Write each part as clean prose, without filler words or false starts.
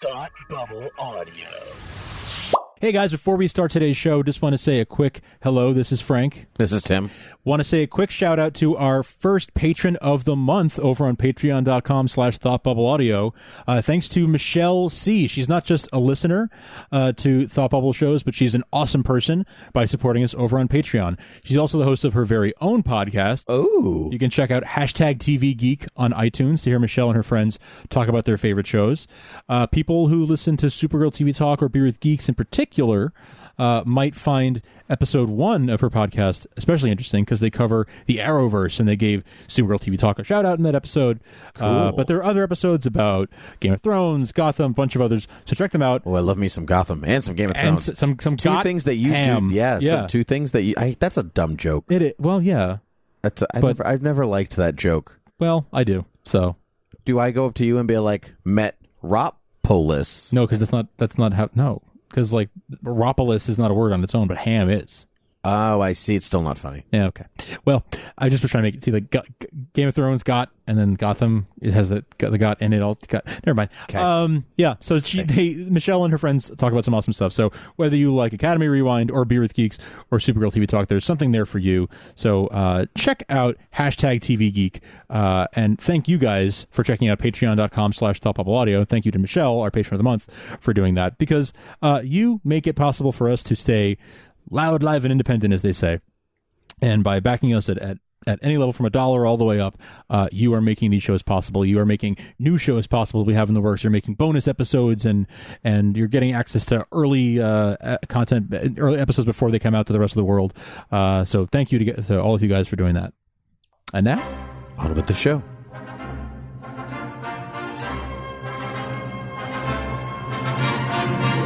Thought Bubble Audio. Hey guys, before we start today's show, just want to say a quick hello. This is Frank. This is Tim. Want to say a quick shout out to our first patron of the month over on patreon.com/thoughtbubbleaudio. Thanks to Michelle C. She's not just a listener to Thought Bubble shows, but she's an awesome person by supporting us over on Patreon. She's also the host of her very own podcast. Oh. You can check out #TV Geek on iTunes to hear Michelle and her friends talk about their favorite shows. People who listen to Supergirl TV Talk or Beer with Geeks in particular might find episode 1 of her podcast especially interesting because they cover the Arrowverse and they gave Supergirl TV Talk a shout out in that episode. Cool. But there are other episodes about Game of Thrones, Gotham, a bunch of others. So check them out. Oh, I love me some Gotham and some Game of And Thrones. some two things that you do. Yeah. Two things that you. That's a dumb joke. Well, yeah. I've never liked that joke. Well, I do. So do I go up to you and be like, Metropolis? No, because that's not how. No. Because, like, Ropolis is not a word on its own, but ham is. Oh, I see. It's still not funny. Yeah, okay. Well, I just was trying to make it see, like, Game of Thrones got, and then Gotham, it has the got, and it all got. Never mind. Okay. Yeah, so Michelle and her friends talk about some awesome stuff. So whether you like Academy Rewind or Beer with Geeks or Supergirl TV Talk, there's something there for you. So check out #TV Geek. And thank you guys for checking out patreon.com/thoughtbubbleaudio. Thank you to Michelle, our patron of the month, for doing that because you make it possible for us to stay loud, live, and independent, as they say. And by backing us at any level from $1 all the way up, you are making these shows possible. You are making new shows possible we have in the works. You're making bonus episodes, and you're getting access to early content, early episodes before they come out to the rest of the world. So thank you to all of you guys for doing that. And now, on with the show.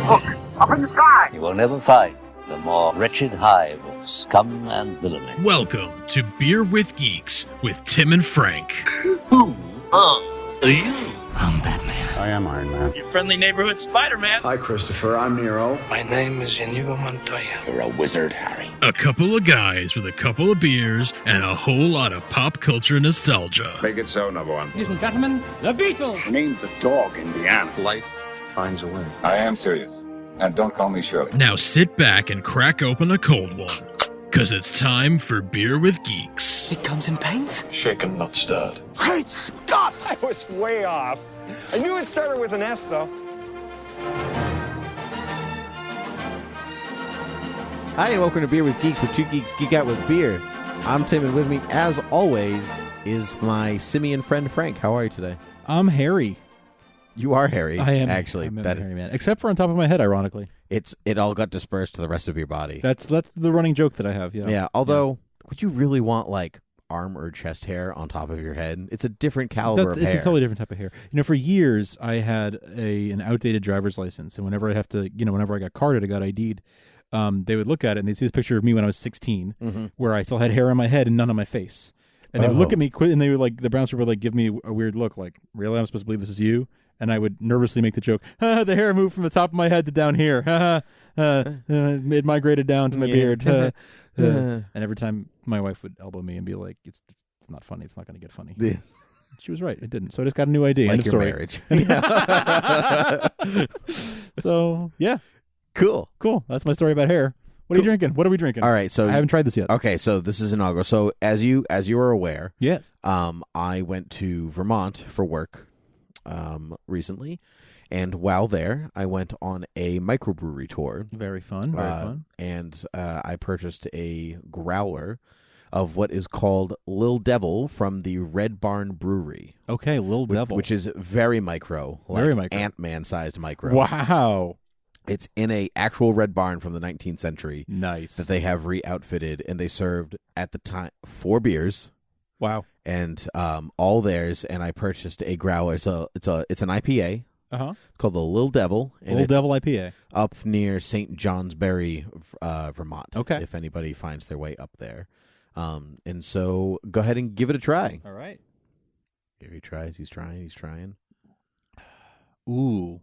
Look, up in the sky! You will never find the more wretched hive of scum and villainy. Welcome to Beer with Geeks with Tim and Frank. Who are you? I'm Batman. I am Iron Man. Your friendly neighborhood Spider-Man. Hi, Christopher. I'm Nero. My name is Inigo Montoya. You're a wizard, Harry. A couple of guys with a couple of beers and a whole lot of pop culture nostalgia. Make it so, number one. Ladies and gentlemen, the Beatles. Name the dog, Indiana. Life finds a way. I am serious. And don't call me Shirley. Now sit back and crack open a cold one, because it's time for Beer with Geeks. It comes in paints? Shaken, not stirred. Great Scott! I was way off. I knew it started with an S, though. Hi, and welcome to Beer with Geeks, where two geeks geek out with beer. I'm Tim, and with me, as always, is my simian friend Frank. How are you today? I'm Harry. You are Harry. I am actually. I'm Harry, man. Except for on top of my head, ironically. It all got dispersed to the rest of your body. That's the running joke that I have. Yeah. Yeah. Although, would you really want like arm or chest hair on top of your head? It's a different caliber of hair. It's a totally different type of hair. You know, for years I had an outdated driver's license, and whenever I got carded, I got ID'd. They would look at it and they'd see this picture of me when I was 16, where I still had hair on my head and none on my face. And they would look at me and they would like the brown stripper would like give me a weird look, like, really, I'm supposed to believe this is you? And I would nervously make the joke, the hair moved from the top of my head to down here. It migrated down to my beard. And every time my wife would elbow me and be like, it's not funny. It's not going to get funny. Yeah. She was right. It didn't. So I just got a new ID. Like your marriage. So, yeah. Cool. That's my story about hair. What are you drinking? What are we drinking? All right, so I haven't tried this yet. Okay, so this is inaugural. So as you are aware, yes, I went to Vermont for work recently, and while there, I went on a microbrewery tour. Very fun. And I purchased a growler of what is called Lil Devil from the Red Barn Brewery. Okay, Lil Devil, which is very micro, like Ant-Man sized micro. Wow. It's in a actual Red Barn from the 19th century. Nice. That they have re-outfitted, and they served at the time 4 beers. Wow. And all theirs, and I purchased a growler. So it's an IPA. Uh-huh. It's called the Lil Devil. And Lil Devil IPA. Up near St. Johnsbury, Vermont. Okay. If anybody finds their way up there. And so go ahead and give it a try. All right. Here he tries. He's trying. Ooh.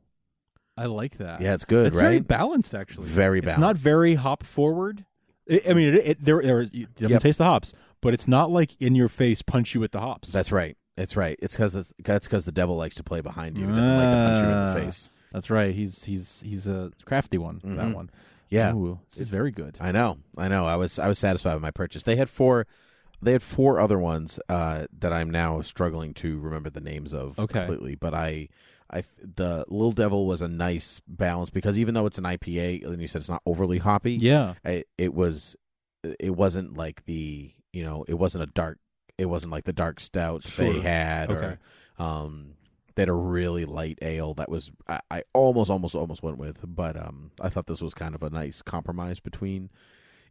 I like that. Yeah, it's good, it's right? Very balanced, actually. Very balanced. It's not very hop forward. You definitely taste the hops, but it's not like in your face punch you with the hops. That's right. It's right. It's because the devil likes to play behind you. He doesn't like to punch you in the face. That's right. He's a crafty one. That one. Yeah. Ooh, this is very good. I know. I was satisfied with my purchase. They had four other ones that I'm now struggling to remember the names of completely. But the Little Devil was a nice balance because even though it's an IPA, and you said it's not overly hoppy. Yeah. It wasn't like it wasn't like the dark stout they had or they had a really light ale that was I almost went with, but I thought this was kind of a nice compromise between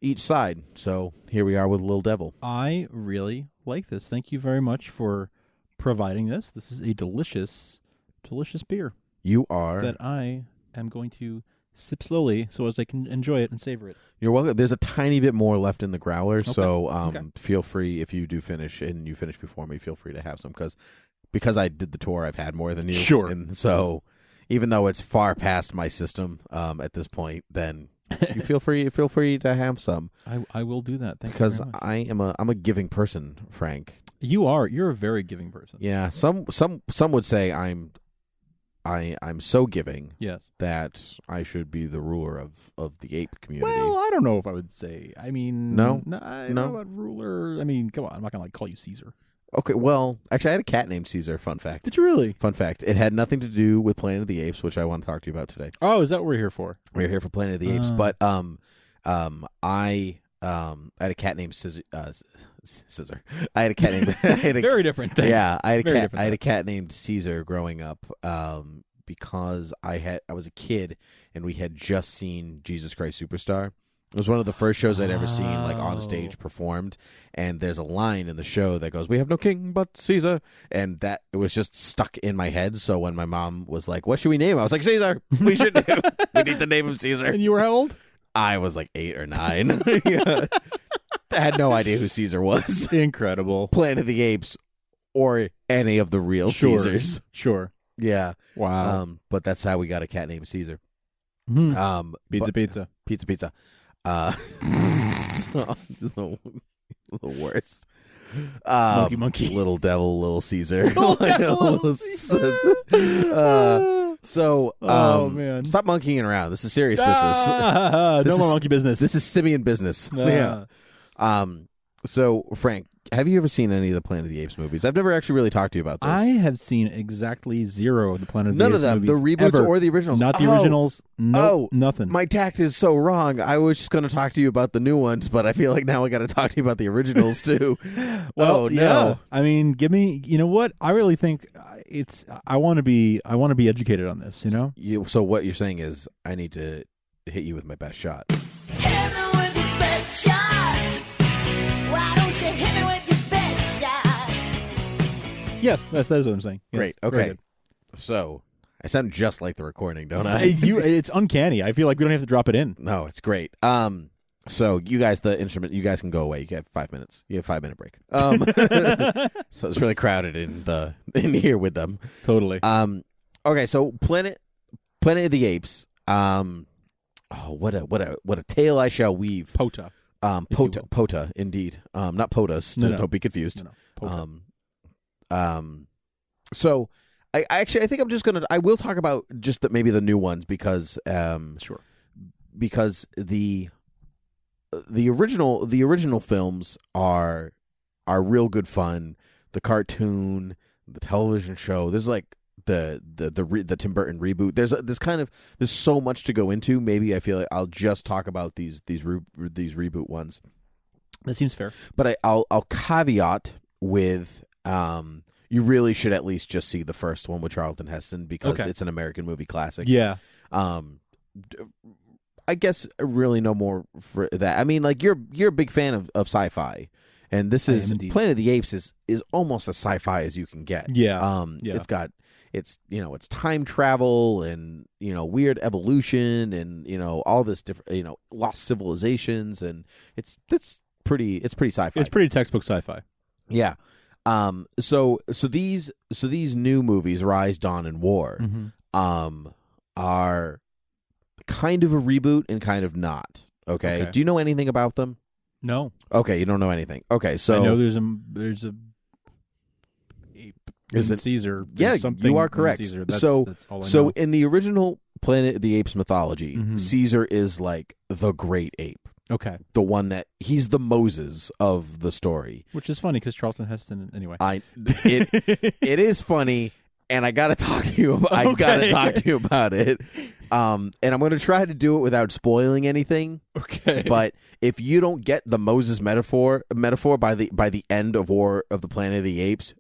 each side. So here we are with Little Devil. I really like this. Thank you very much for providing this. This is a delicious beer. You are that I am going to sip slowly so as I can enjoy it and savor it. You're welcome. There's a tiny bit more left in the growler, so feel free if you do finish and you finish before me. Feel free to have some because I did the tour. I've had more than you. Sure. And so even though it's far past my system at this point, then you feel free to have some. I will do that. Thank you because very much. I'm a giving person, Frank. You're a very giving person. Yeah. Some would say I'm so giving that I should be the ruler of the ape community. Well, I don't know if I would say. I mean, no, I don't know about ruler. I mean, come on, I'm not gonna call you Caesar. Okay, well, actually, I had a cat named Caesar. Fun fact. Did you really? Fun fact. It had nothing to do with Planet of the Apes, which I want to talk to you about today. Oh, is that what we're here for? We're here for Planet of the Apes, but I had a cat named Scissor. I had a cat named very different thing. Yeah, I had a cat named Caesar growing up because I was a kid and we had just seen Jesus Christ Superstar. It was one of the first shows I'd ever seen, like on stage performed. And there's a line in the show that goes, "We have no king but Caesar," and that it was just stuck in my head. So when my mom was like, "What should we name him?" I was like, "Caesar. We should we need to name him Caesar." And you were how old? I was like 8 or 9. Yeah. I had no idea who Caesar was. Incredible. Planet of the Apes or any of the real Caesars. Sure. Yeah. Wow. But that's how we got a cat named Caesar. Pizza. Pizza. The worst. Monkey. Little devil, little Caesar. Little Caesar. Oh man, stop monkeying around. This is serious business. No more monkey business. This is simian business. Yeah. So Frank, have you ever seen any of the Planet of the Apes movies? I've never actually really talked to you about this. I have seen exactly 0 of the Planet of the Apes movies. None of them. The reboots ever. or the originals. Not the originals. Nothing. My tact is so wrong. I was just going to talk to you about the new ones, but I feel like now I got to talk to you about the originals too. Well, yeah. I mean, give me. You know what? I really think it's. I want to be educated on this. You know. So what you're saying is, I need to hit you with my best shot. Hit me with your best shot. Why don't you hit me with your best shot? Yes, that's what I'm saying. Yes, Great. Okay. So I sound just like the recording, don't I? It's uncanny. I feel like we don't have to drop it in. No, it's great. So you guys, the instrument, you guys can go away. You have 5 minutes. You have 5 minute break. So it's really crowded in here with them. Totally. Okay. So Planet of the Apes. What a tale I shall weave. Pota. Pota, indeed. Not POTUS. Don't be confused. No. So I think I will talk about just maybe the new ones because sure. Because the original films are real good fun. The cartoon, the television show. There's like the Tim Burton reboot. There's so much to go into. Maybe I feel like I'll just talk about these reboot ones. That seems fair. But I'll caveat with you really should at least just see the first one with Charlton Heston because it's an American movie classic. Yeah. I guess really no more for that. I mean, like you're a big fan of sci-fi, and this is Planet of the Apes is almost as sci-fi as you can get. Yeah. It's time travel and weird evolution and all this different lost civilizations, and it's pretty sci-fi. It's pretty textbook sci-fi. Yeah. So these new movies, Rise, Dawn, and War, are kind of a reboot and kind of not. Okay. Do you know anything about them? No. Okay, you don't know anything. Okay, so I know there's a ape Is it Caesar? Yeah, something you are in correct. Caesar. That's all I so know. in the original Planet of the Apes mythology, Caesar is like the great ape. Okay. The one that he's the Moses of the story. Which is funny because Charlton Heston, anyway. It is funny, and I gotta talk to you about it. And I'm gonna try to do it without spoiling anything. Okay. But if you don't get the Moses metaphor by the end of War of the Planet of the Apes,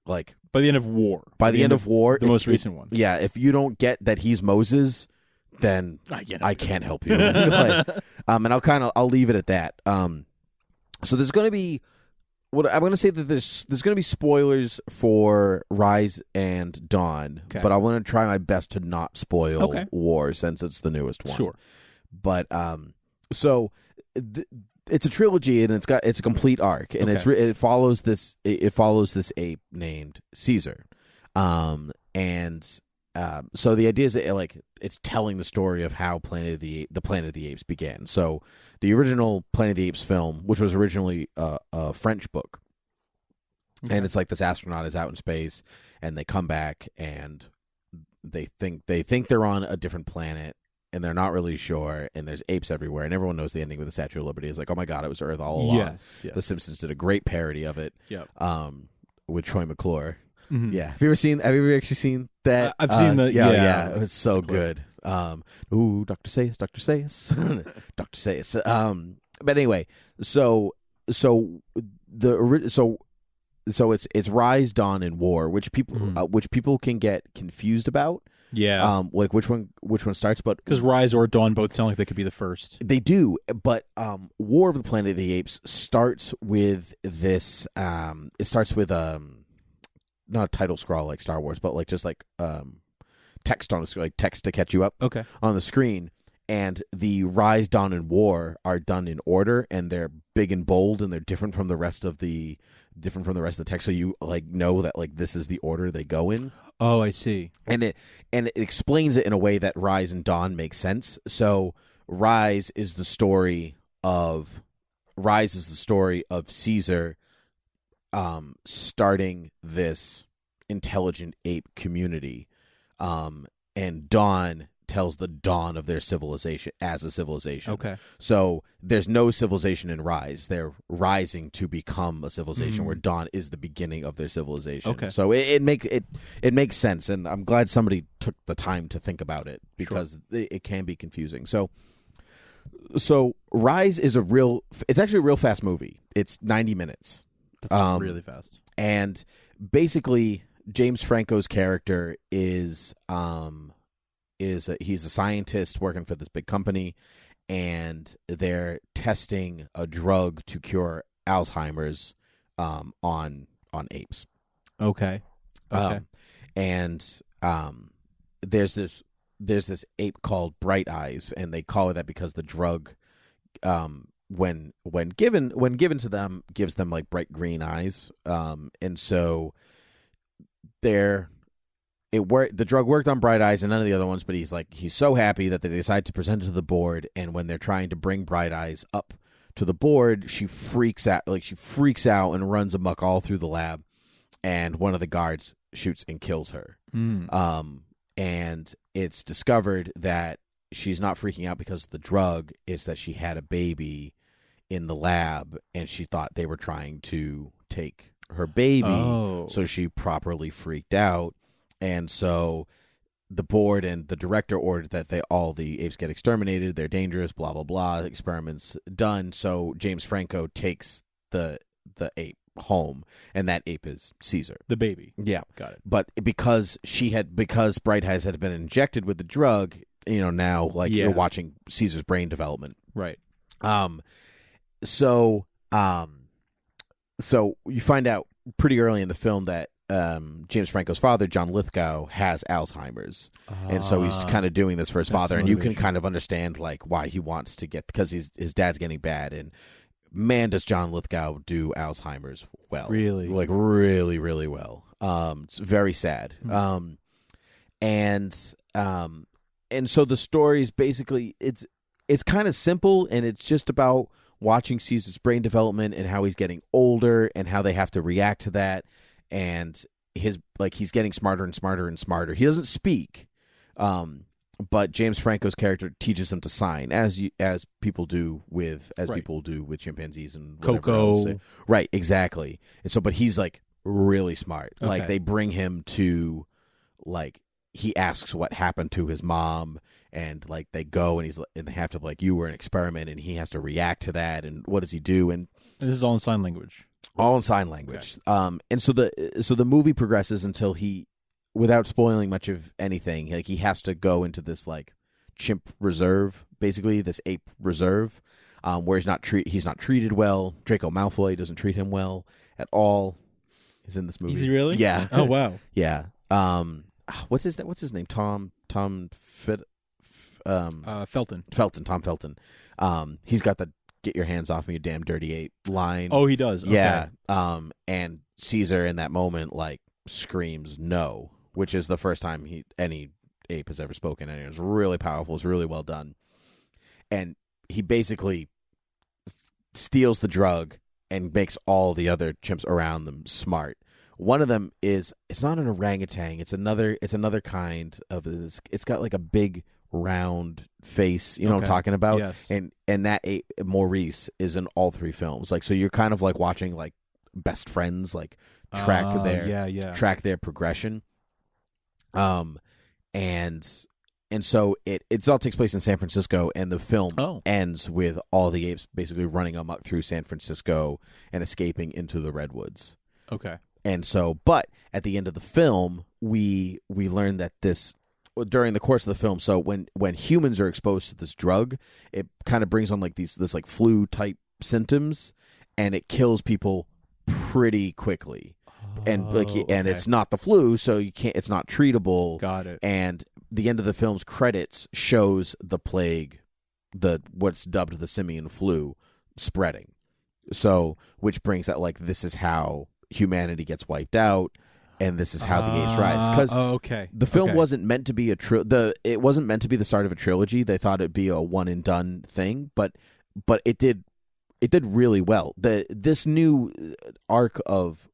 like by the end of War. By the end of War, the most recent one. Yeah, if you don't get that he's Moses, then I can't help you. And I'll leave it at that. So there's going to be what I'm going to say that there's going to be spoilers for Rise and Dawn, but I want to try my best to not spoil War since it's the newest one. Sure. But it's a trilogy and it's a complete arc and it follows this ape named Caesar, so the idea is that it's telling the story of how the Planet of the Apes began. So the original Planet of the Apes film, which was originally a French book, and it's like this astronaut is out in space and they come back and they think they're on a different planet. And they're not really sure, and there's apes everywhere, and everyone knows the ending with the Statue of Liberty is like, oh my god, it was Earth all along. Yes. The Simpsons did a great parody of it. Yep. With Troy McClure. Mm-hmm. Yeah. Have you ever actually seen that? I've seen that. Yeah. It was so good. Ooh, Dr. Sayus. Dr. Sayus. But anyway, so it's Rise, Dawn, and War, which people can get confused about. Yeah. Like which one starts, but because Rise or Dawn both sound like they could be the first. They do, but War of the Planet of the Apes starts with this. It starts with not a title scroll like Star Wars, but like just like text on like text to catch you up. Okay. On the screen, and the Rise, Dawn, and War are done in order, and they're big and bold, and they're different from the rest of the text. So you know that this is the order they go in. Oh, I see. And it explains it in a way that Rise and Dawn makes sense. So Rise is the story of Caesar starting this intelligent ape community. And Dawn tells the dawn of their civilization as a civilization. Okay. So there's no civilization in Rise. They're rising to become a civilization where Dawn is the beginning of their civilization. Okay. So it makes sense, and I'm glad somebody took the time to think about it because it can be confusing. So Rise is it's actually a real fast movie. It's 90 minutes. That's really fast. And basically James Franco's character is he's a scientist working for this big company, and they're testing a drug to cure Alzheimer's on apes. Okay. And there's this ape called Bright Eyes, and they call it that because the drug when given to them gives them like bright green eyes, and so the drug worked on Bright Eyes and none of the other ones, but he's so happy that they decide to present it to the board, and when they're trying to bring Bright Eyes up to the board, she freaks out and runs amok all through the lab, and one of the guards shoots and kills her. And it's discovered that she's not freaking out because of the drug, it's that she had a baby in the lab and she thought they were trying to take her baby. So she properly freaked out. And so the board and the director ordered that all the apes get exterminated. They're dangerous, blah, blah, blah. Experiments done. So James Franco takes the ape home, and that ape is Caesar. The baby. Yeah. Got it. But because Bright Eyes had been injected with the drug, now you're watching Caesar's brain development. Right. So you find out pretty early in the film that James Franco's father, John Lithgow, has Alzheimer's, and so he's kind of doing this for his father, and you can kind of understand why he wants to because his dad's getting bad, and man, does John Lithgow do Alzheimer's well, really, really, really well. It's very sad, and so the story is basically it's kind of simple, and it's just about watching Caesar's brain development and how he's getting older and how they have to react to that. And he's getting smarter and smarter and smarter. He doesn't speak, but James Franco's character teaches him to sign, as people do with chimpanzees and Coco. else. Right, exactly. And so, but he's like really smart. Okay. Like they bring him to, like he asks what happened to his mom, and like they go and they have to like, you were an experiment, and he has to react to that, and what does he do? And this is all in sign language. All in sign language. Okay. And so the movie progresses until he, without spoiling much of anything, like he has to go into this like chimp reserve, basically this ape reserve, where he's not treated well. Draco Malfoy doesn't treat him well at all. He's in this movie. Is he really? Yeah. Oh wow. Yeah. What's his name? Tom Felton. Tom Felton. He's got the "Get your hands off me, you damn dirty ape" line. Oh, he does. Okay. Yeah. And Caesar in that moment like screams no, which is the first time any ape has ever spoken, and it was really powerful. It was really well done. And he basically steals the drug and makes all the other chimps around them smart. One of them it's not an orangutan. It's another kind of this. It's got like a big round face. You know what I'm talking about? Yes. And that ape, Maurice, is in all three films. Like, so you're kind of like watching like best friends like track their progression. And so it all takes place in San Francisco, and the film ends with all the apes basically running amok through San Francisco and escaping into the redwoods. Okay. And so, but at the end of the film, we learn that during the course of the film, so when humans are exposed to this drug, it kind of brings on like this like flu type symptoms, and it kills people pretty quickly. And it's not the flu, so it's not treatable. Got it. And the end of the film's credits shows the plague, what's dubbed the simian flu, spreading. So, which brings that like, this is how humanity gets wiped out, and this is how the apes rise. Because the film wasn't meant to be it wasn't meant to be the start of a trilogy. They thought it'd be a one and done thing, but it did really well. This new arc of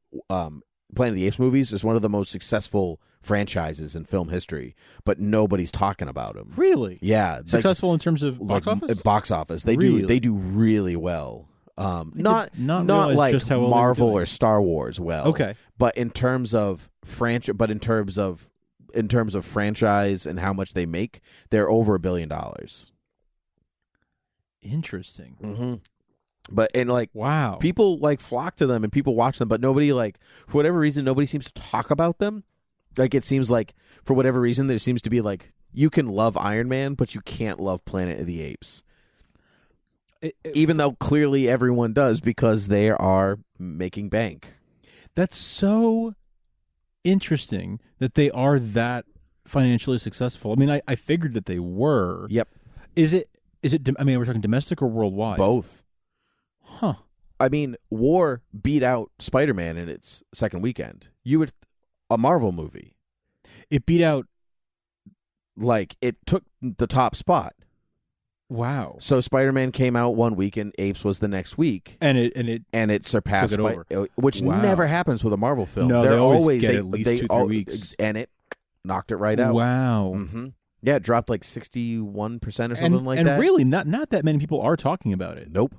Planet of the Apes movies is one of the most successful franchises in film history, but nobody's talking about them. Really? Yeah, successful in terms of box office. Box office, they do really well. Not like just how well Marvel or Star Wars well. Okay, but in terms of franchise and how much they make, they're over $1 billion. Interesting. Mm-hmm. But and like wow, people like flock to them and people watch them, but nobody like for whatever reason nobody seems to talk about them. Like it seems like for whatever reason there seems to be like you can love Iron Man, but you can't love Planet of the Apes. Even though clearly everyone does because they are making bank. That's so interesting that they are that financially successful. I mean, I figured that they were. Yep. Is it? I mean, we're talking domestic or worldwide? Both. Huh. I mean, War beat out Spider-Man in its second weekend. A Marvel movie. It beat out. Like it took the top spot. Wow. So Spider-Man came out one week and Apes was the next week. And it surpassed which never happens with a Marvel film. No, they always get at least 2-3 weeks. And it knocked it right out. Wow. Mm-hmm. Yeah, it dropped like 61% or something like that. And really not that many people are talking about it. Nope.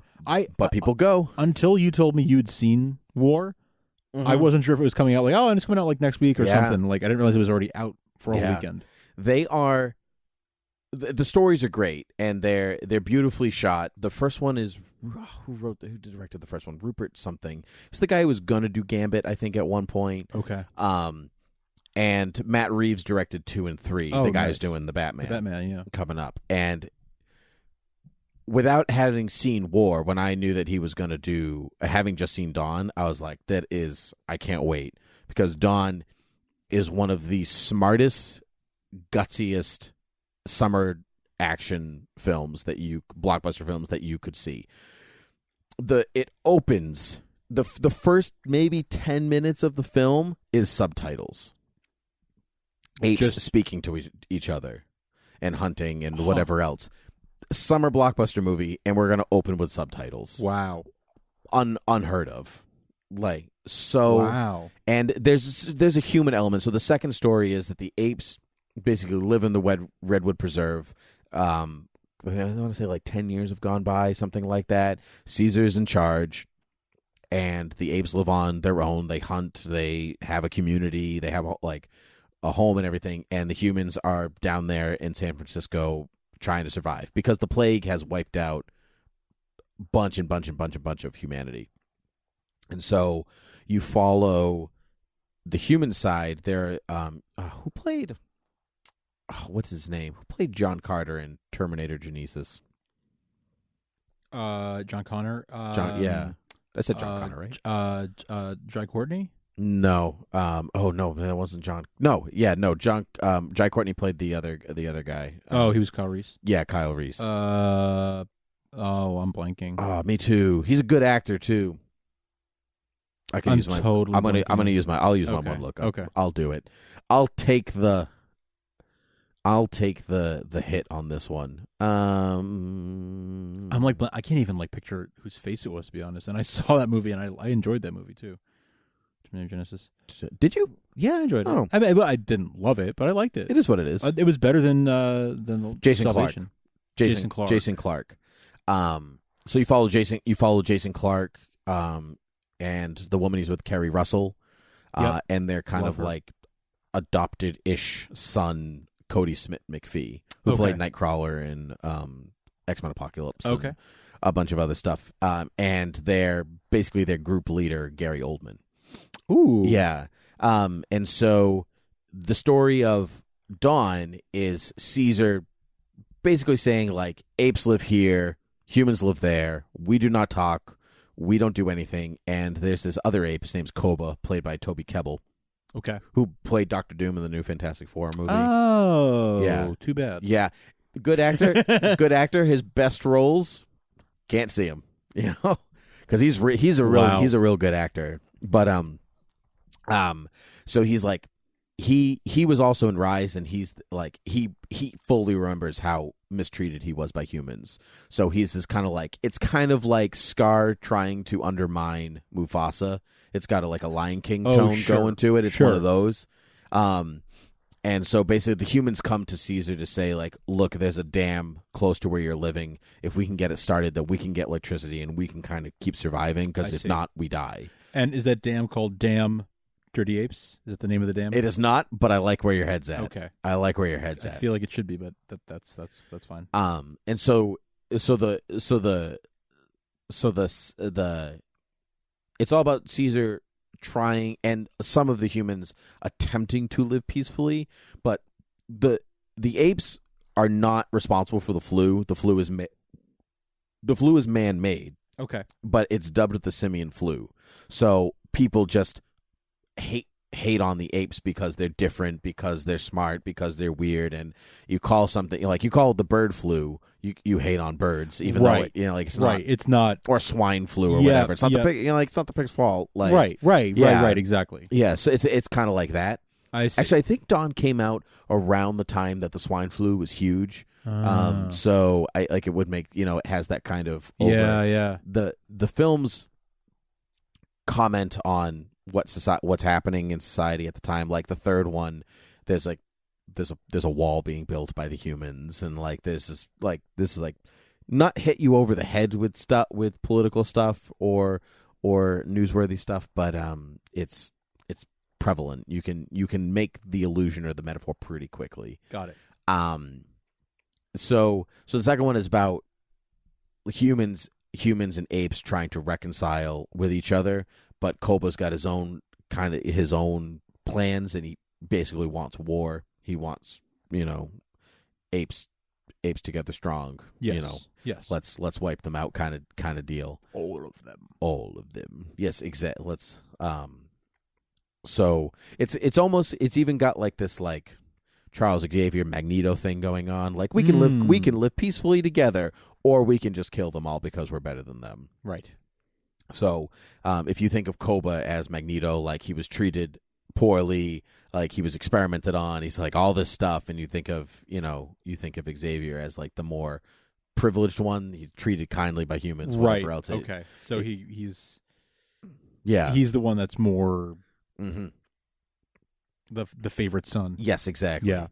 But people go. Until you told me you'd seen War, I wasn't sure if it was coming out like, and it's coming out like next week or something. Like I didn't realize it was already out for a whole weekend. They are the stories are great and they're beautifully shot. The first one is who directed the first one? Rupert something. It's the guy who was gonna do Gambit, I think, at one point. Okay. And Matt Reeves directed 2 and 3. The guy who's doing the Batman. The Batman, yeah. Coming up. And without having seen War, when I knew that he was gonna do having just seen Dawn, I was like, I can't wait. Because Dawn is one of the smartest, gutsiest summer action blockbuster films that you could see. It opens the first maybe 10 minutes of the film is subtitles. Apes just speaking to each other and hunting and whatever else. Summer blockbuster movie, and we're gonna open with subtitles. Wow, unheard of. Like so. Wow. And there's a human element. So the second story is that the apes basically live in the Redwood Preserve. I want to say like 10 years have gone by, something like that. Caesar's in charge, and the apes live on their own. They hunt. They have a community. They have a home and everything. And the humans are down there in San Francisco trying to survive because the plague has wiped out bunch of humanity. And so you follow the human side. There, who played? What's his name? Who played John Carter in Terminator Genesis? John Connor. Yeah, I said John Connor, right? Jai Courtney. No. Oh no, that wasn't John. No. Yeah. No. Jai Courtney played the other guy. He was Kyle Reese. Yeah, Kyle Reese. I'm blanking. Me too. He's a good actor too. I can use my. Totally I'm gonna use my. I'll use my Okay. one look. Okay. I'll do it. I'll take the hit on this one. I'm like, I can't even like picture whose face it was, to be honest. And I saw that movie, and I enjoyed that movie too. Terminator Genesis. Did you? Yeah, I enjoyed it. Oh. I mean, I didn't love it, but I liked it. It is what it is. It was better than Jason Salvation. Clark. Clark. Jason Clark. So you follow Jason Clark. And the woman he's with, Kerry Russell. Yep. And they're kind Love of her. like adopted-ish son, Cody Smith McPhee, who Okay. played Nightcrawler in X-Men Apocalypse. and Okay. a bunch of other stuff. And they're basically their group leader, Gary Oldman. Ooh. Yeah. And so the story of Dawn is Caesar basically saying, like, apes live here, humans live there, we do not talk, we don't do anything, and there's this other ape, his name's Koba, played by Toby Kebbell, Okay. who played Dr. Doom in the new Fantastic Four movie. Oh. Yeah. Too bad. Yeah. Good actor. Good actor. His best roles, can't see him, because he's a real good actor. But so he's like, he was also in Rise, and he's like he fully remembers how mistreated he was by humans. So he's this kind of like, it's kind of like Scar trying to undermine Mufasa. It's got a Lion King tone going to it. It's one of those. And so basically the humans come to Caesar to say, like, look, there's a dam close to where you're living. If we can get it started, that we can get electricity and we can kind of keep surviving, because if not, we die. And is that dam called Dam Dirty Apes? Is that the name of the dam? It is not, but I like where your head's at. Okay. I like where your head's I at. feel like it should be, but that's fine. And so it's all about Caesar trying, and some of the humans attempting to live peacefully, but the apes are not responsible for the flu. The flu is man-made. Okay. But it's dubbed the simian flu. So people just hate on the apes because they're different, because they're smart, because they're weird, and you call something, like, you call it the bird flu, you hate on birds, even though it's not, it's not, or swine flu or whatever. It's not the pig, it's not the pig's fault. Like, right, exactly. Yeah, so it's kind of like that. I see. Actually, I think Dawn came out around the time that the swine flu was huge. So I like, it would make, it has that kind of over. The films comment on what's happening in society at the time. Like the third one, there's a wall being built by the humans, and like this is not hit you over the head with political stuff or newsworthy stuff, but it's prevalent. You can make the illusion or the metaphor pretty quickly. Got it. So the second one is about humans and apes trying to reconcile with each other, but Koba's got his own plans, and he basically wants war. He wants, apes together strong. Yes. Yes. Let's wipe them out kind of deal. All of them. Yes, exactly. Let's so it's even got like this, like, Charles Xavier Magneto thing going on. Like, we can live peacefully together, or we can just kill them all because we're better than them. Right. So, if you think of Koba as Magneto, like, he was treated poorly, like he was experimented on, he's like all this stuff, and you think of Xavier as like the more privileged one. He's treated kindly by humans, whatever else. Okay. So he's Yeah. he's the one that's more Mm-hmm. the favorite son. Yes, exactly. Yeah.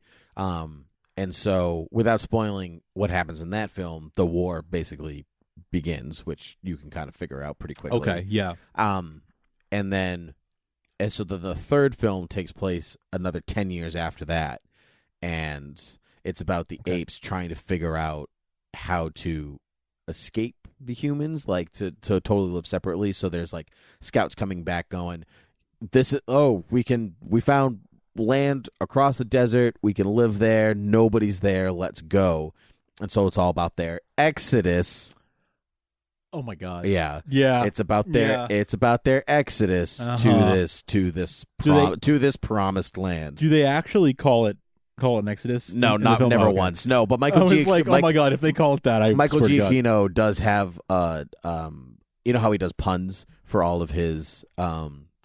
And so, without spoiling what happens in that film, the war basically begins, which you can kind of figure out pretty quickly. Okay, yeah. And so the third film takes place another 10 years after that, and it's about the apes trying to figure out how to escape the humans, like to totally live separately. So there's like scouts coming back going, we found land across the desert, we can live there, nobody's there, let's go. And so it's all about their exodus. Oh my god. Yeah. It's about their exodus to this promised land. Do they actually call it an exodus? No, in the film? never Okay. once. No, but I was like, oh my god, if they call it that, Michael swear to God. Giacchino does have you know how he does puns for all of his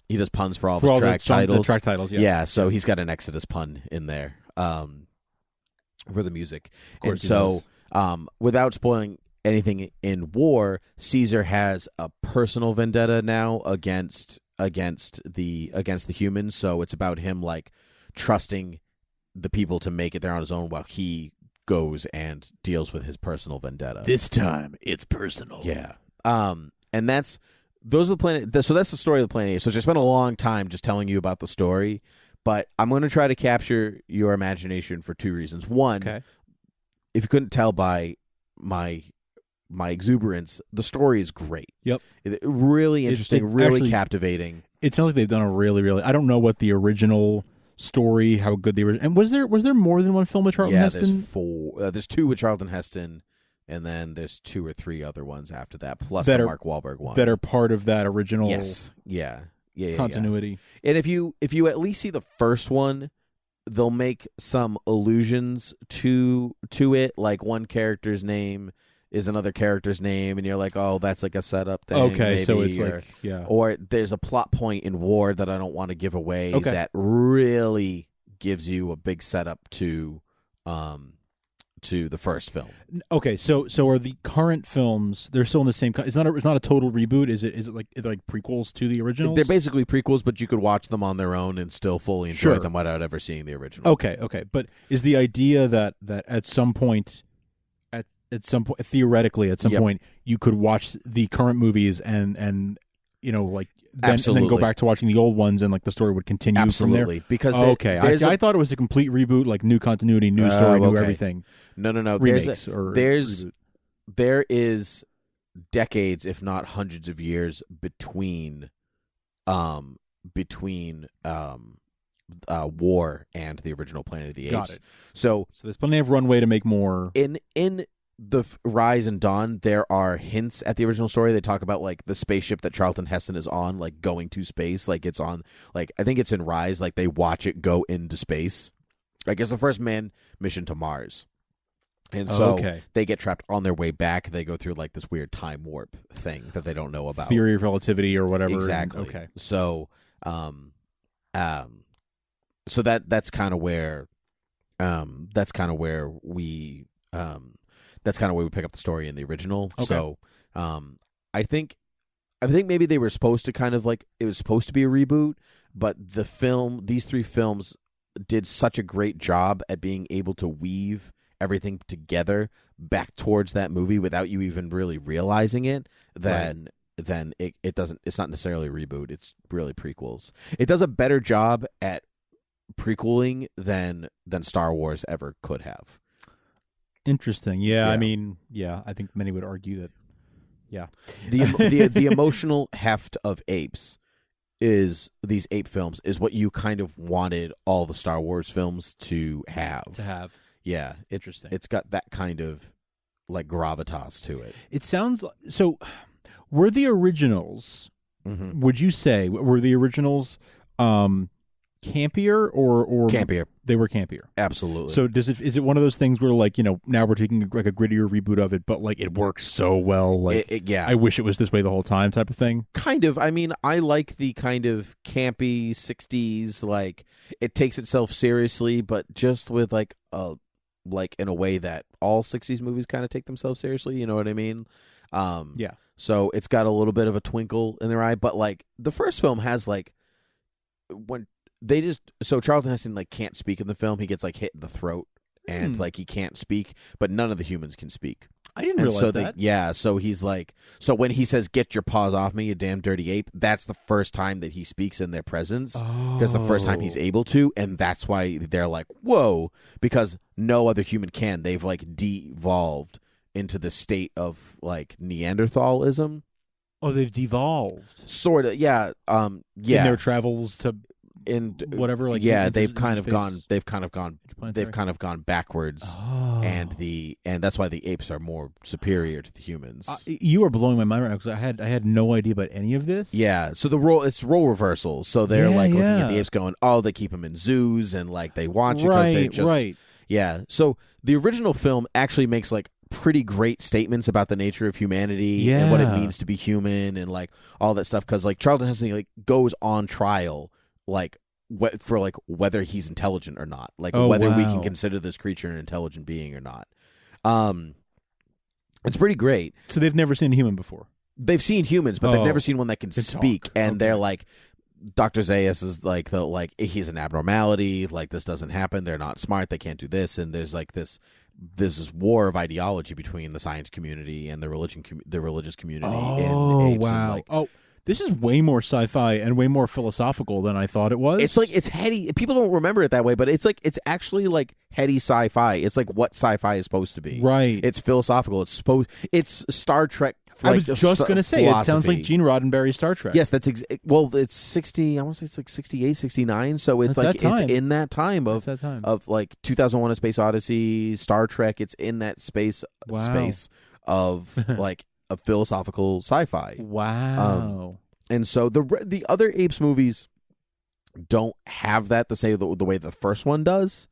he does puns for all of his track titles. The track titles, yes. Yeah, so he's got an Exodus pun in there for the music. Of course, and so without spoiling anything in war, Caesar has a personal vendetta now against the humans. So it's about him like trusting the people to make it there on his own while he goes and deals with his personal vendetta. This time it's personal. Yeah. And that's the story of the Planet Apes. So I spent a long time just telling you about the story, but I'm going to try to capture your imagination for two reasons. One, if you couldn't tell by my exuberance, the story is great. Yep. Really interesting, really actually captivating. It sounds like they've done a really, really... I don't know what the original story, how good they were... And was there more than one film with Charlton Heston? There's four. There's two with Charlton Heston, and then there's two or three other ones after that, plus the Mark Wahlberg one. That are part of that original Yeah. continuity. And if you at least see the first one, they'll make some allusions to it, like one character's name is another character's name, and you're like, oh, that's like a setup thing. Okay, maybe, so it's or there's a plot point in War that I don't want to give away that really gives you a big setup to the first film. Okay, so are the current films? They're still in the same. It's not a total reboot. Is it like prequels to the originals? They're basically prequels, but you could watch them on their own and still fully enjoy them without ever seeing the original. Okay, but is the idea that at some point, theoretically, at some point, you could watch the current movies and like and then go back to watching the old ones, and like the story would continue from there? Because I thought it was a complete reboot, like new continuity, new story, new everything. No. Remakes There is decades, if not hundreds of years between War and the original Planet of the Apes. Got it. So there's plenty of runway to make more. In the Rise and Dawn, there are hints at the original story. They talk about like the spaceship that Charlton Heston is on, like going to space. Like it's on, like I think it's in Rise. Like they watch it go into space. Like it's the first manned mission to Mars, and so they get trapped on their way back. They go through like this weird time warp thing that they don't know about, theory of relativity or whatever. Exactly. Okay. So, so that's kind of where, that's kind of where we pick up the story in the original. Okay. So, I think maybe they were supposed to kind of like, it was supposed to be a reboot, but these three films did such a great job at being able to weave everything together back towards that movie without you even really realizing it, then it's not necessarily a reboot. It's really prequels. It does a better job at prequeling than Star Wars ever could have. Interesting. Yeah, I mean, I think many would argue that. Yeah, the emotional heft of Apes is these ape films is what you kind of wanted all the Star Wars films to have. Yeah, interesting. It's got that kind of like gravitas to it. It sounds so. Were the originals? Mm-hmm. Would you say were the originals campier or campier? They were campier. Absolutely. So is it one of those things where like now we're taking like a grittier reboot of it, but like it works so well, like I wish it was this way the whole time type of thing? Kind of. I mean, I like the kind of campy 60s, like it takes itself seriously, but just with like a like in a way that all 60s movies kind of take themselves seriously. You know what I mean? Yeah. So it's got a little bit of a twinkle in their eye, but like the first film has like when they just so Charlton Heston like can't speak in the film. He gets like hit in the throat and like he can't speak, but none of the humans can speak. I didn't realize that. Yeah, so he's like, so when he says, "Get your paws off me, you damn dirty ape," that's the first time that he speaks in their presence, because the first time he's able to, and that's why they're like, "Whoa," because no other human can. They've like de-evolved into the state of like Neanderthalism. Oh, they've devolved. Sort of, yeah, yeah. In their travels to whatever, like they've kind of gone backwards, and that's why the apes are more superior to the humans. You are blowing my mind right now, because I had no idea about any of this. Yeah, so it's role reversals. So they're like looking at the apes, going, "Oh, they keep them in zoos and like they watch it because they just yeah." So the original film actually makes like pretty great statements about the nature of humanity and what it means to be human and like all that stuff, because like Charlton Heston like goes on trial like for like whether he's intelligent or not, like whether we can consider this creature an intelligent being or not. It's pretty great. So they've never seen a human before. They've seen humans, but they've never seen one that can speak. Talk. And they're like, Dr. Zaius is like he's an abnormality. Like this doesn't happen. They're not smart. They can't do this. And there's like this war of ideology between the science community and the religious community. Oh, in apes. wow! And like, this is way more sci-fi and way more philosophical than I thought it was. It's like it's heady. People don't remember it that way, but it's actually like heady sci-fi. It's like what sci-fi is supposed to be. Right. It's philosophical. It's Star Trek. I was just going to say, it sounds like Gene Roddenberry's Star Trek. Yes, that's it's 60. I want to say it's like 68, 69. So it's like it's in that time of like 2001: A Space Odyssey, Star Trek. It's in that space of like a philosophical sci-fi. Wow. And so the other Apes movies don't have that the way the first one does,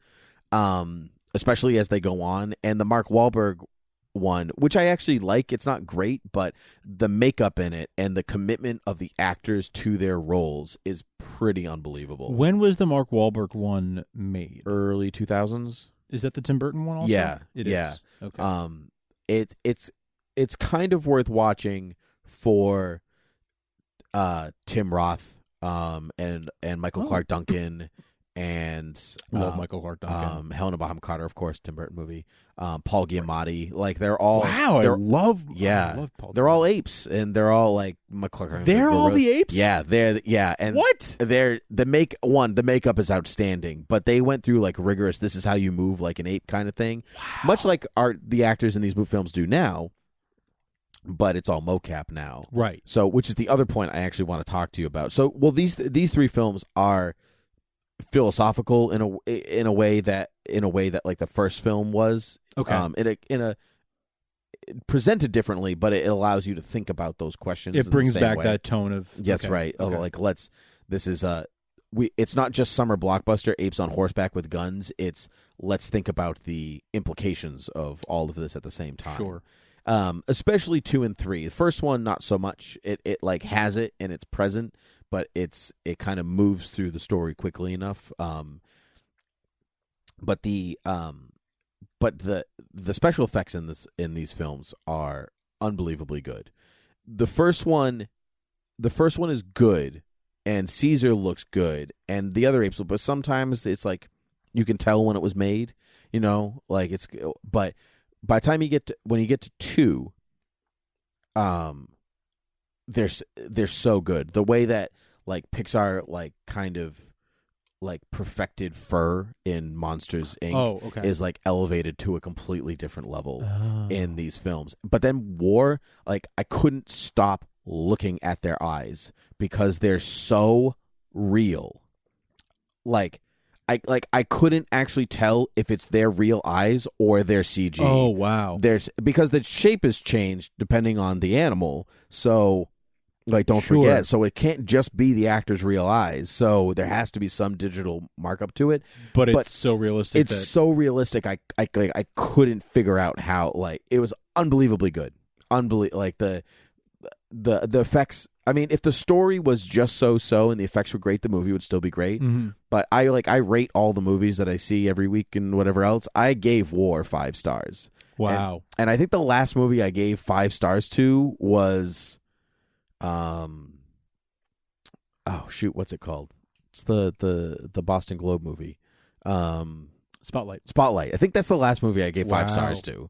especially as they go on. And the Mark Wahlberg one, which I actually like, it's not great, but the makeup in it and the commitment of the actors to their roles is pretty unbelievable. When was the Mark Wahlberg one made? Early 2000s. Is that the Tim Burton one also? Yeah. It is. Okay. It's kind of worth watching for Tim Roth and Michael Clark Duncan and love Michael Clark Duncan. Helena Bonham Carter, of course, Tim Burton movie. Paul Giamatti, like they're all I love Paul. They're all apes, and they're all like McClark. They're all the apes. Yeah, and what? The makeup is outstanding, but they went through like rigorous. This is how you move like an ape kind of thing, much like the actors in these films do now. But it's all mocap now, right? So, which is the other point I actually want to talk to you about. So, well, these three films are philosophical in a way that like the first film was. Okay. In a presented differently, but it allows you to think about those questions. It brings in the same back way. that tone of yes, okay. right. Okay. Like it's not just summer blockbuster apes on horseback with guns. It's let's think about the implications of all of this at the same time. Sure. Especially 2 and 3. The first one, not so much. It like has it and it's present, but it kind of moves through the story quickly enough. But the special effects in these films are unbelievably good. The first one is good, and Caesar looks good, and the other apes. But sometimes it's like you can tell when it was made. You know, like it's but. By the time you get to 2, they're so good. The way that like Pixar like kind of like perfected fur in Monsters Inc. Is like elevated to a completely different level in these films. But then War, like I couldn't stop looking at their eyes because they're so real. I couldn't actually tell if it's their real eyes or their CG. Oh wow! Because the shape has changed depending on the animal. So, like, don't forget. So it can't just be the actor's real eyes. So there has to be some digital markup to it. But it's so realistic. It's so realistic. I couldn't figure out how. Like it was unbelievably good. Like the effects. I mean, if the story was just so and the effects were great, the movie would still be great. Mm-hmm. But I rate all the movies that I see every week and whatever else. I gave War 5 stars. Wow. And I think the last movie I gave 5 stars to was, oh shoot, what's it called? It's the Boston Globe movie. Spotlight. I think that's the last movie I gave 5 stars to.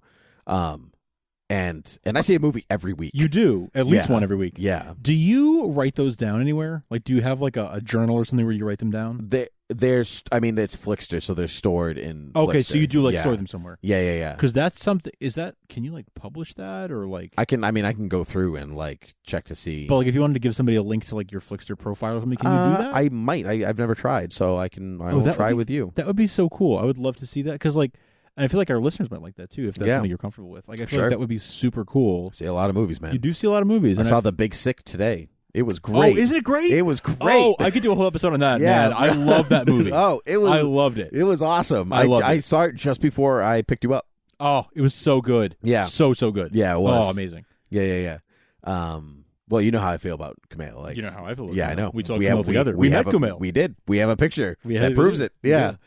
And I see a movie every week. You do at least Yeah. one every week. Yeah. Do you write those down anywhere? Like, do you have like a journal or something where you write them down? There's, I mean, it's Flickster, so they're stored in. Okay, Flickster. so you do like Yeah. store them somewhere. Yeah. Because that's something. Is that? Can you like publish that or like? I can go through and like check to see. But like, if you wanted to give somebody a link to like your Flickster profile or something, can you do that? I might. I've never tried, so I will that try would be, with you. That would be so cool. I would love to see that because like, and I feel like our listeners might like that too if that's something you're comfortable with. Like, I feel like that would be super cool. See a lot of movies, man. You do see a lot of movies. I and saw The Big Sick today. It was great. Oh, isn't it great? It was great. Oh, I could do a whole episode on that. Yeah. Man. I love that movie. Oh, it was. I loved it. It was awesome. loved I it. saw it just before I picked you up. Oh, it was so good. Yeah. So good. Yeah, it was. Oh, amazing. Yeah. Well, you know how I feel about Kumail. Like, You know how I feel about yeah, I Kumail. know. We talked Kumail together. We met have Kumail. We did. We have a picture We that had- proves it. we Yeah. did.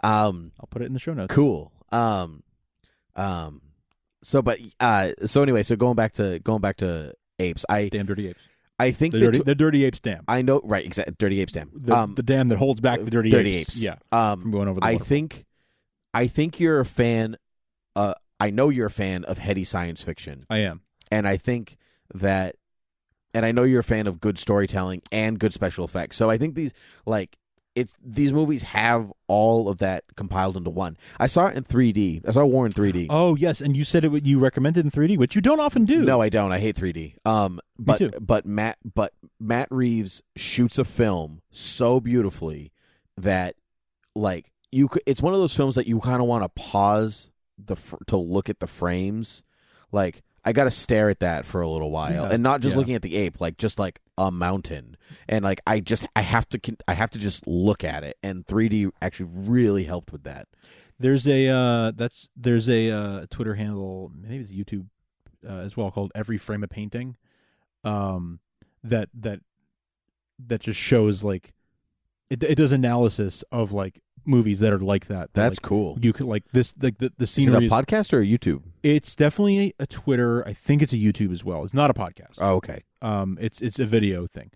I'll put it in the show notes. Cool. So anyway, so going back to Apes, Damn Dirty Apes. I think The Dirty Apes Dam. I know, right? Exactly. Dirty Apes Dam. The dam that holds back the Dirty Apes. Yeah. From going over the I waterfall. think you're a fan. I know you're a fan of heady science fiction, I am. and I think that, and I know you're a fan of good storytelling and good special effects. So I think these movies have all of that compiled into one. I saw it in 3D. I saw War in 3D. Oh yes, and you said you recommended in 3D, which you don't often do. No, I don't. I hate 3D. Me too. But Matt Reeves shoots a film so beautifully that like you could. It's one of those films that you kind of want to pause to look at the frames. Like I got to stare at that for a little while, and not just looking at the ape, like just like a mountain, and like I have to just look at it, and 3D actually really helped with that. There's a Twitter handle, maybe it's YouTube as well, called Every Frame of Painting, that just shows like it does analysis of like movies that are like that. That's like, cool. You could like this like the Is it scenery. a podcast or a YouTube? It's definitely a Twitter. I think it's a YouTube as well. It's not a podcast. Oh, okay. It's a video thing.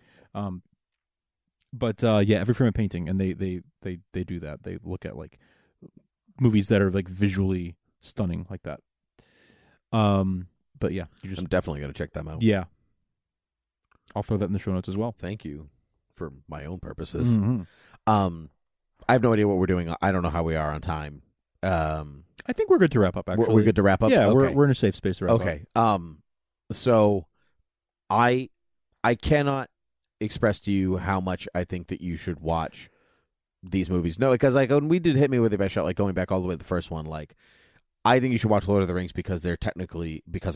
But Every Frame of Painting, and they do that. They look at like movies that are like visually stunning like that. But yeah, I'm definitely gonna check them out. Yeah. I'll throw that in the show notes as well. Thank you for my own purposes. Mm-hmm. I have no idea what we're doing. I don't know how we are on time. I think we're good to wrap up. Actually, We're good to wrap up. Yeah, okay. we're in a safe space to wrap up. Okay. So I cannot express to you how much I think that you should watch these movies. No, because like when we did Hit Me With Your Best Shot, like going back all the way to the first one, like I think you should watch Lord of the Rings because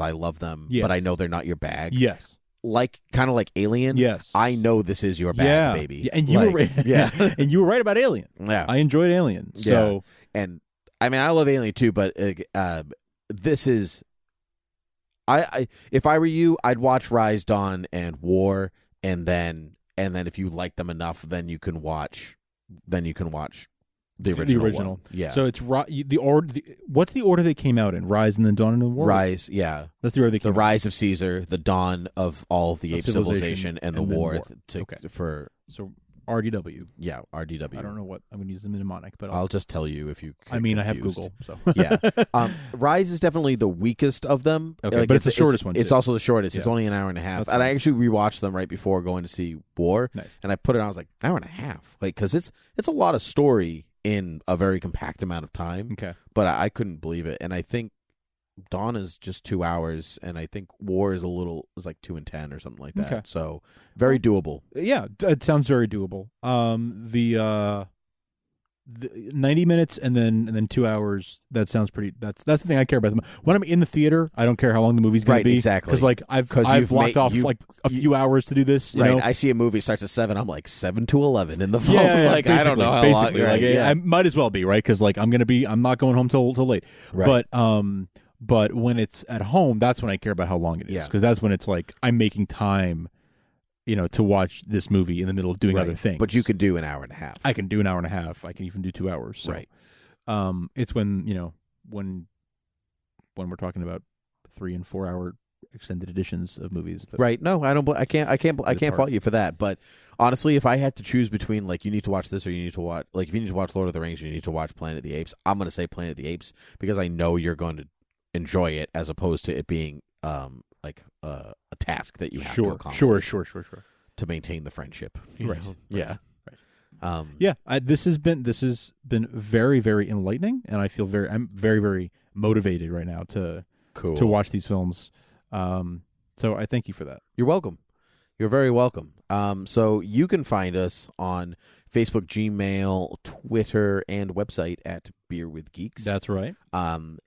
I love them, Yes. but I know they're not your bag. Yes. Like kind of like Alien. Yes. I know this is your bag, baby. Yeah, and you were right. Yeah. And you were right about Alien. Yeah. I enjoyed Alien. So and I mean I love Alien too, but this is I if I were you, I'd watch Rise, Dawn, and War, and then if you like them enough, then you can watch the original. One. Yeah. So it's the order. What's the order they came out in? Rise and then Dawn and then War. Rise. Yeah. That's the order they came. The Rise of Caesar, the dawn of all of the ape civilization, and the war. So RDW. Yeah, RDW. I don't know what I'm going to use the mnemonic, but I'll just tell you if you. I mean, confused. I have Google, so yeah. Rise is definitely the weakest of them. Okay, like, but it's the shortest one. It's also the shortest. Yeah. It's only an hour and a half. And I actually rewatched them right before going to see War. Nice. And I put it on. I was like, hour and a half, like because it's a lot of story in a very compact amount of time. Okay. But I couldn't believe it, and I think Dawn is just 2 hours, and I think War is like 2 and 10 or something like that. Okay. So very doable. Yeah, it sounds very doable. The 90 minutes and then 2 hours. That sounds pretty. That's the thing I care about. When I'm in the theater, I don't care how long the movie's going to be. Exactly. Because like I've blocked off like a few hours to do this. You know? I see a movie starts at 7. I'm like 7 to 11 in the phone. Yeah, like I don't know how long. Like, I might as well be right because like I'm not going home till late. Right. But when it's at home, that's when I care about how long it is because that's when it's like I'm making time. to watch this movie in the middle of doing other things. But you can do an hour and a half. I can do an hour and a half. I can even do 2 hours. So, right. It's when we're talking about 3 and 4 hour extended editions of movies. Right. No, I can't fault you for that. But honestly, if I had to choose between you need to watch this or you need to watch if you need to watch Lord of the Rings, or you need to watch Planet of the Apes, I'm going to say Planet of the Apes because I know you're going to enjoy it as opposed to it being a task that you have to accomplish. Sure. To maintain the friendship. Right. Yeah. Right. This has been very, very enlightening, and I'm very, very motivated right now to watch these films. So I thank you for that. You're welcome. You're very welcome. So you can find us on Facebook, Gmail, Twitter, and website at Beer with Geeks. That's right.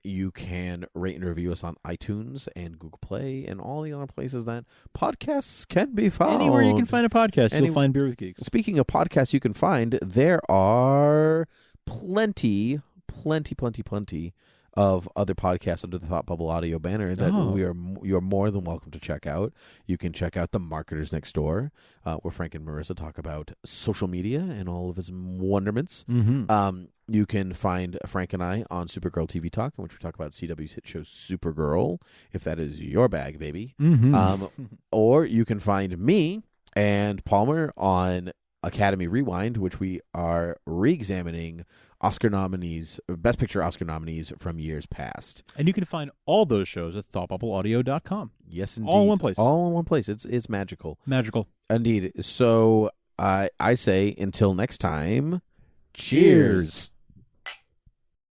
You can rate and review us on iTunes and Google Play and all the other places that podcasts can be found. Anywhere you can find a podcast, you'll find Beer with Geeks. Speaking of podcasts you can find, there are plenty of other podcasts under the Thought Bubble Audio banner that you are more than welcome to check out. You can check out The Marketers Next Door, where Frank and Marissa talk about social media and all of its wonderments. Mm-hmm. You can find Frank and I on Supergirl TV Talk, in which we talk about CW's hit show Supergirl, if that is your bag, baby. Mm-hmm. Or you can find me and Palmer on Academy Rewind, which we are re-examining Oscar nominees, Best Picture Oscar nominees from years past. And you can find all those shows at thoughtbubbleaudio.com. Yes, indeed. All in one place. All in one place. It's magical. Magical. Indeed. So I say until next time, cheers.